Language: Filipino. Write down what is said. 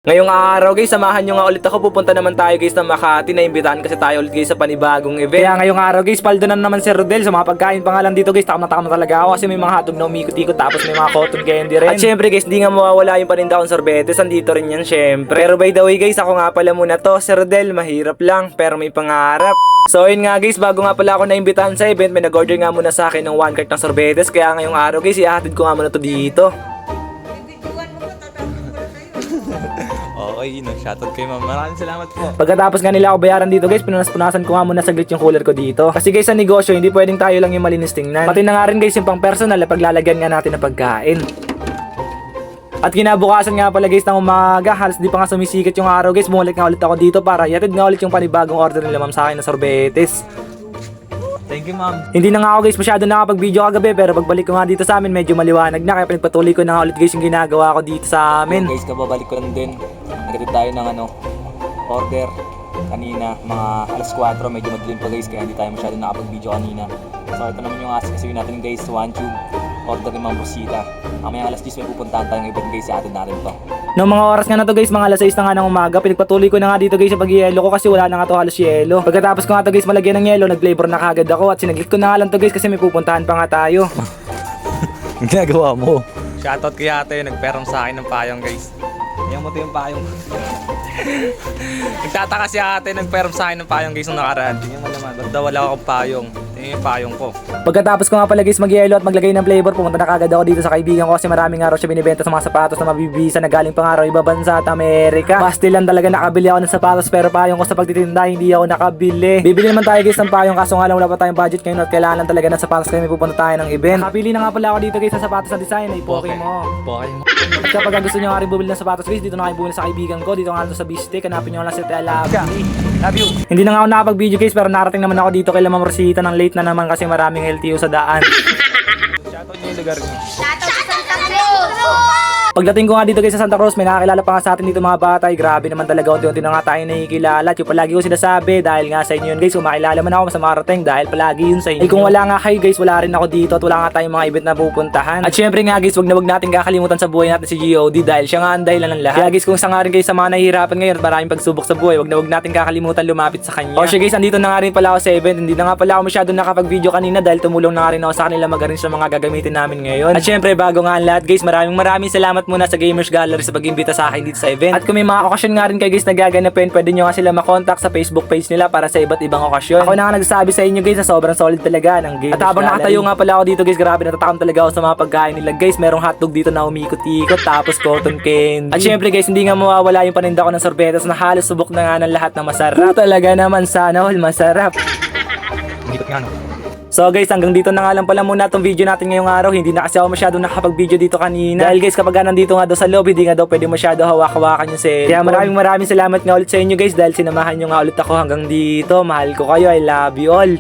Ngayong araw guys, samahan nyo nga ulit ako. Pupunta naman tayo guys ng Makati. Naimbitahan kasi tayo ulit guys sa panibagong event. Kaya ngayong araw guys, paldo na naman si Rodel. Sa mga pagkain pa nga lang dito guys, takam na talaga ako. Kasi may mga hotdog na umikot-ikot, tapos may mga cotton candy rin. At syempre guys, di nga mawawala yung paninda kong sorbetes. Andito rin yan syempre. Pero by the way guys, ako nga pala muna to. Si Rodel, mahirap lang pero may pangarap. So yun nga guys, bago nga pala ako naimbitahan sa event, may nag-order nga muna sa akin ng 1 cart ng sorbetes. Kaya ngayong araw guys, ihahatid ko nga muna to dito. Okay, shoutout kay ma'am. Maraming salamat po. Pagkatapos nga nila ako bayaran dito guys, pinunas-punasan ko nga muna saglit yung cooler ko dito. Kasi guys, sa negosyo, hindi pwedeng tayo lang yung malinis tingnan. Pati na nga rin guys yung pang personal na paglalagyan nga natin ng pagkain. At kinabukasan nga pala guys ng umaga, halos di pa nga sumisikat yung araw guys, bumalik nga ulit ako dito para ihatid nga ulit yung panibagong order nila ma'am sa akin na sorbetes. Thank you, ma'am. Hindi na nga ako guys masyado nakapag-video kagabi, pero pagbalik ko nga dito sa amin medyo maliwanag na, kaya pinagpatuloy ko na nga ulit guys yung ginagawa ko dito sa amin. Guys, kababalik ko lang din. Nagkatid tayo ng order kanina, mga alas 4, medyo madilim pa guys, kaya hindi tayo masyado nakapag-video kanina. So ito naman yung asikasuhin natin guys, 1 tube order ni Ma'am Rosita. Mamaya alas 10 may pupuntahan tayong event guys, sa atin natin to. Noong mga oras nga na to guys, mga alas 6 na nga ng umaga, pinagpatuloy ko na nga dito guys sa pag-yelo ko kasi wala na nga to halos yelo. Pagkatapos ko nga to guys malagyan ng yelo, nag-flavor na kagad ako at sinaglit ko na nga lang to guys kasi may pupuntahan pa nga tayo. Ang ginagawa mo? Shoutout kay ate, nagperang sa akin ng payong guys. Ayan mo to yung payong. Nagtataka si ate, nagperang sa akin ng payong guys nung nakaraan. Tingnan mo naman, ba't daw wala akong payong? Tingnan yung payong ko. Pagkatapos ko nga pala guys mag-yelo at maglagay ng flavor, pumunta na kagad ako dito sa kaibigan ko kasi maraming araw siya binibenta sa mga sapatos na mabibisa na galing pang araw ibang bansa at Amerika. Basti lang talaga nakabili ako ng sapatos, pero payong ko sa pagtitinda hindi ako nakabili. Bibili naman tayo guys ng payong, kaso nga lang wala pa tayong budget ngayon at kailangan lang talaga ng sapatos kasi may pupunta tayo ng event. Nakapili na nga pala ako dito guys sa sapatos na design ay Poke mo. Poke mo. At kapag gusto nyo nga rin bumili ng sapatos guys, dito na kayo bumili sa kaibigan ko. Dito nga sa Bistec, hanapin nyo lang si Love you. Hindi na nga ako nakapag-video guys, pero narating naman ako dito kay Ma'am Rosita ng late na naman kasi maraming LTO sa daan. Shoutout niyo yung lugar niyo. Pagdating ko nga dito guys sa Santa Cruz, may nakakilala pa nga sa atin dito mga bata. Ay, grabe naman talaga, unti-unti na nga tayo nakikilala. At yung palagi ko sinasabi, dahil nga sa inyo yun guys, kung makilala man ako mas marating dahil palagi yun sa inyo. Ay kung wala nga kayo guys, wala rin ako dito at wala nga tayong mga event na pupuntahan. At syempre nga guys, wag na wag natin kakalimutan sa buhay natin si GOD dahil siya nga ang dahilan ng lahat. Kaya guys, kung sa nga rin guys sa mga nahihirapan ngayon at maraming pagsubok sa buhay, wag na wag natin kakalimutan lumapit sa kanya. O siya guys, andito na nga rin pala ako sa event. Hindi na nga pala ako masyado nakapag-video kanina dahil tumulong na nga rin ako sa kanila mag-arrange sa mga gagamitin namin ngayon. At syempre, bago nga ang lahat guys, maraming salamat muna sa Gamers Gallery sa pag-imbita sa akin dito sa event. At kung may mga okasyon nga rin kayo guys na gaganapin, pwede nyo nga sila makontak sa Facebook page nila para sa iba't ibang okasyon. Ako na nga nagsasabi sa inyo guys na sobrang solid talaga ng Gamers Gallery. At habang nakatayo nga pala ako dito guys, grabe natatakam talaga ako sa mga pagkain nila guys. Merong hotdog dito na umikot-ikot, tapos cotton candy. At syempre guys, hindi nga mawawala yung paninda ko ng sorbetes na halos subok na nga ng lahat na masarap. Talaga naman, sana all masarap. Dito nga no. So guys, hanggang dito na nga lang pala muna itong video natin ngayong araw. Hindi na kasi ako masyado nakapag-video dito kanina. Dahil guys, kapag nandito nga daw sa lobby, hindi nga daw pwede masyado hawak-hawakan yung cellphone. Kaya maraming salamat nga ulit sa inyo guys dahil sinamahan nyo nga ulit ako hanggang dito. Mahal ko kayo, I love you all.